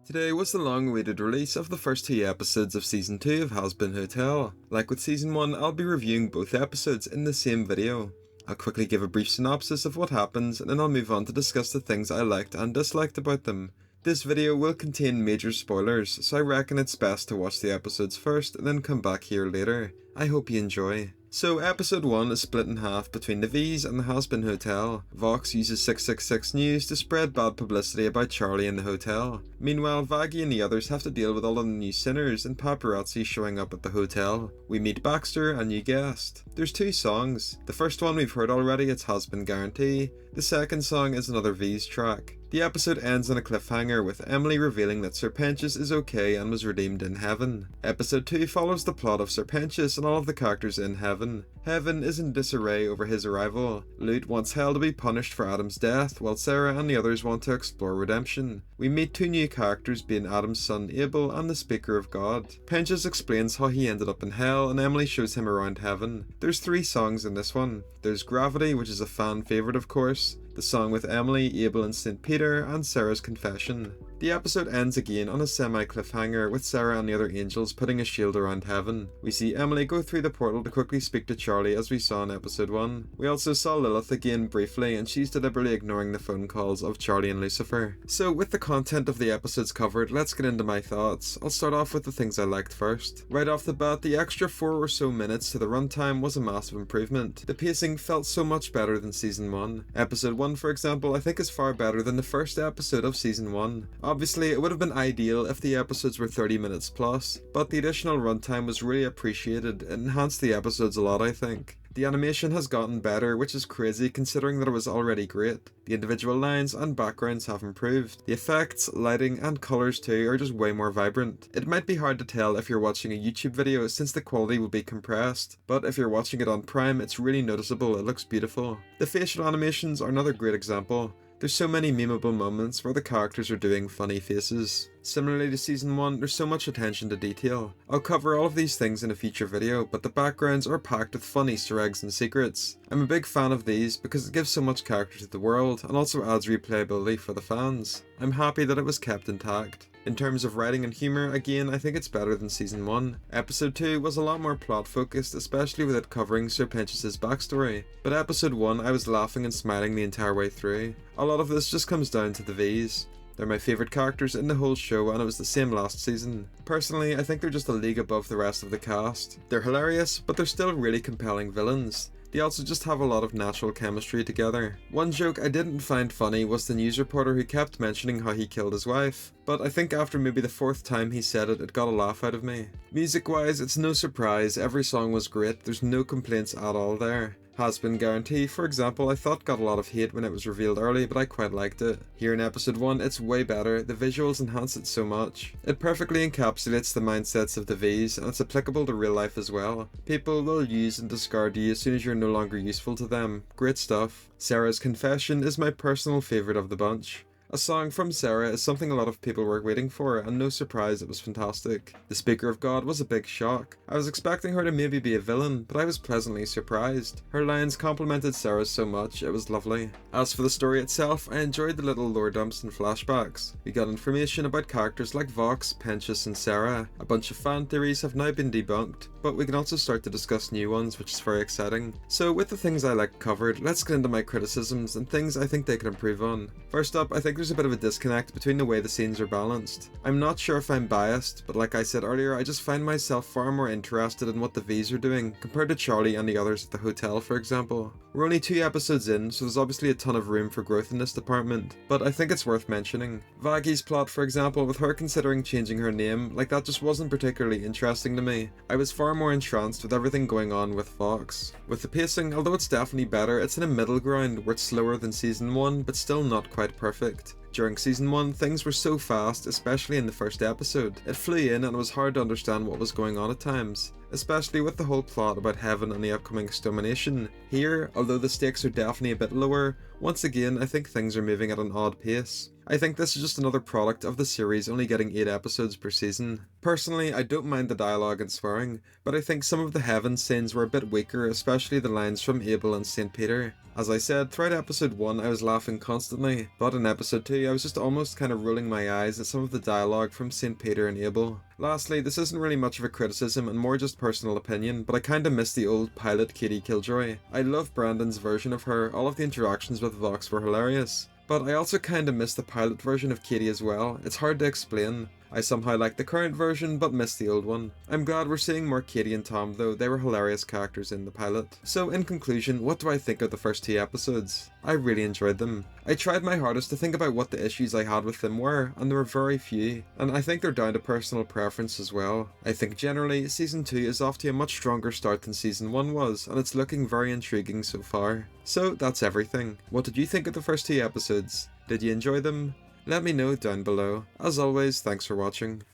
Today was the long-awaited release of the first 2 episodes of Season 2 of Hazbin Hotel. Like with Season 1, I'll be reviewing both episodes in the same video. I'll quickly give a brief synopsis of what happens, and then I'll move on to discuss the things I liked and disliked about them. This video will contain major spoilers, so I reckon it's best to watch the episodes first and then come back here later. I hope you enjoy. So episode 1 is split in half between the V's and the Hazbin Hotel. Vox uses 666 News to spread bad publicity about Charlie in the hotel. Meanwhile, Vaggie and the others have to deal with all of the new sinners and paparazzi showing up at the hotel. We meet Baxter, a new guest. There's 2 songs. The first one we've heard already, it's Hazbin Guarantee. The second song is another V's track. The episode ends on a cliffhanger with Emily revealing that Serpentius is okay and was redeemed in heaven. Episode 2 follows the plot of Serpentius and all of the characters in heaven. Heaven is in disarray over his arrival. Lute wants hell to be punished for Adam's death, while Sarah and the others want to explore redemption. We meet 2 new characters, being Adam's son Abel and the Speaker of God. Pentius explains how he ended up in hell, and Emily shows him around heaven. There's 3 songs in this one. There's Gravity, which is a fan favourite of course, the song with Emily, Abel and St. Peter, and Sarah's confession. The episode ends again on a semi-cliffhanger with Sarah and the other angels putting a shield around heaven. We see Emily go through the portal to quickly speak to Charlie as we saw in episode 1. We also saw Lilith again briefly, and she's deliberately ignoring the phone calls of Charlie and Lucifer. So with the content of the episodes covered, let's get into my thoughts. I'll start off with the things I liked first. Right off the bat, the extra 4 or so minutes to the runtime was a massive improvement. The pacing felt so much better than Season 1. Episode 1, for example, I think is far better than the first episode of Season 1. Obviously, it would have been ideal if the episodes were 30 minutes plus, but the additional runtime was really appreciated. It enhanced the episodes a lot, I think. The animation has gotten better, which is crazy considering that it was already great. The individual lines and backgrounds have improved. The effects, lighting and colours too are just way more vibrant. It might be hard to tell if you're watching a YouTube video since the quality will be compressed, but if you're watching it on Prime it's really noticeable, it looks beautiful. The facial animations are another great example. There's so many memeable moments where the characters are doing funny faces. Similarly to Season 1, there's so much attention to detail. I'll cover all of these things in a future video, but the backgrounds are packed with fun Easter eggs and secrets. I'm a big fan of these because it gives so much character to the world and also adds replayability for the fans. I'm happy that it was kept intact. In terms of writing and humour, again, I think it's better than Season 1. Episode 2 was a lot more plot focused, especially with it covering Serpentius' backstory. But Episode 1, I was laughing and smiling the entire way through. A lot of this just comes down to the V's. They're my favourite characters in the whole show, and it was the same last season. Personally, I think they're just a league above the rest of the cast. They're hilarious, but they're still really compelling villains. They also just have a lot of natural chemistry together. One joke I didn't find funny was the news reporter who kept mentioning how he killed his wife, but I think after maybe the 4th time he said it, it got a laugh out of me. Music wise, it's no surprise, every song was great, there's no complaints at all there. Hazbin Guarantee, for example, I thought got a lot of hate when it was revealed early, but I quite liked it. Here in episode 1, it's way better, the visuals enhance it so much. It perfectly encapsulates the mindsets of the V's, and it's applicable to real life as well. People will use and discard you as soon as you're no longer useful to them. Great stuff. Sarah's confession is my personal favourite of the bunch. A song from Sarah is something a lot of people were waiting for, and no surprise it was fantastic. The Speaker of God was a big shock. I was expecting her to maybe be a villain, but I was pleasantly surprised. Her lines complimented Sarah so much, it was lovely. As for the story itself, I enjoyed the little lore dumps and flashbacks. We got information about characters like Vox, Pentius and Sarah. A bunch of fan theories have now been debunked, but we can also start to discuss new ones, which is very exciting. So with the things I liked covered, let's get into my criticisms and things I think they could improve on. First up, I think there's a bit of a disconnect between the way the scenes are balanced. I'm not sure if I'm biased, but like I said earlier, I just find myself far more interested in what the V's are doing compared to Charlie and the others at the hotel, for example. We're only 2 episodes in, so there's obviously a ton of room for growth in this department, but I think it's worth mentioning. Vaggie's plot, for example, with her considering changing her name, like that just wasn't particularly interesting to me. I was far more entranced with everything going on with Vox. With the pacing, although it's definitely better, it's in a middle ground where it's slower than Season 1, but still not quite perfect. During Season 1, things were so fast, especially in the first episode. It flew in and it was hard to understand what was going on at times. especially with the whole plot about heaven and the upcoming extermination. Here, although the stakes are definitely a bit lower, once again I think things are moving at an odd pace. I think this is just another product of the series only getting 8 episodes per season. Personally, I don't mind the dialogue and swearing, but I think some of the heaven scenes were a bit weaker, especially the lines from Abel and St. Peter. As I said, throughout episode 1 I was laughing constantly, but in episode 2 I was just almost kind of rolling my eyes at some of the dialogue from St. Peter and Abel. Lastly, this isn't really much of a criticism and more just personal opinion, but I kinda miss the old pilot Katie Killjoy. I love Brandon's version of her, all of the interactions with Vox were hilarious. But I also kinda miss the pilot version of Katie as well. It's hard to explain. I somehow like the current version, but miss the old one. I'm glad we're seeing more Katie and Tom though, they were hilarious characters in the pilot. So in conclusion, what do I think of the first 2 episodes? I really enjoyed them. I tried my hardest to think about what the issues I had with them were, and there were very few, and I think they're down to personal preference as well. I think generally, Season 2 is off to a much stronger start than Season 1 was, and it's looking very intriguing so far. So that's everything. What did you think of the first 2 episodes? Did you enjoy them? Let me know down below. As always, thanks for watching.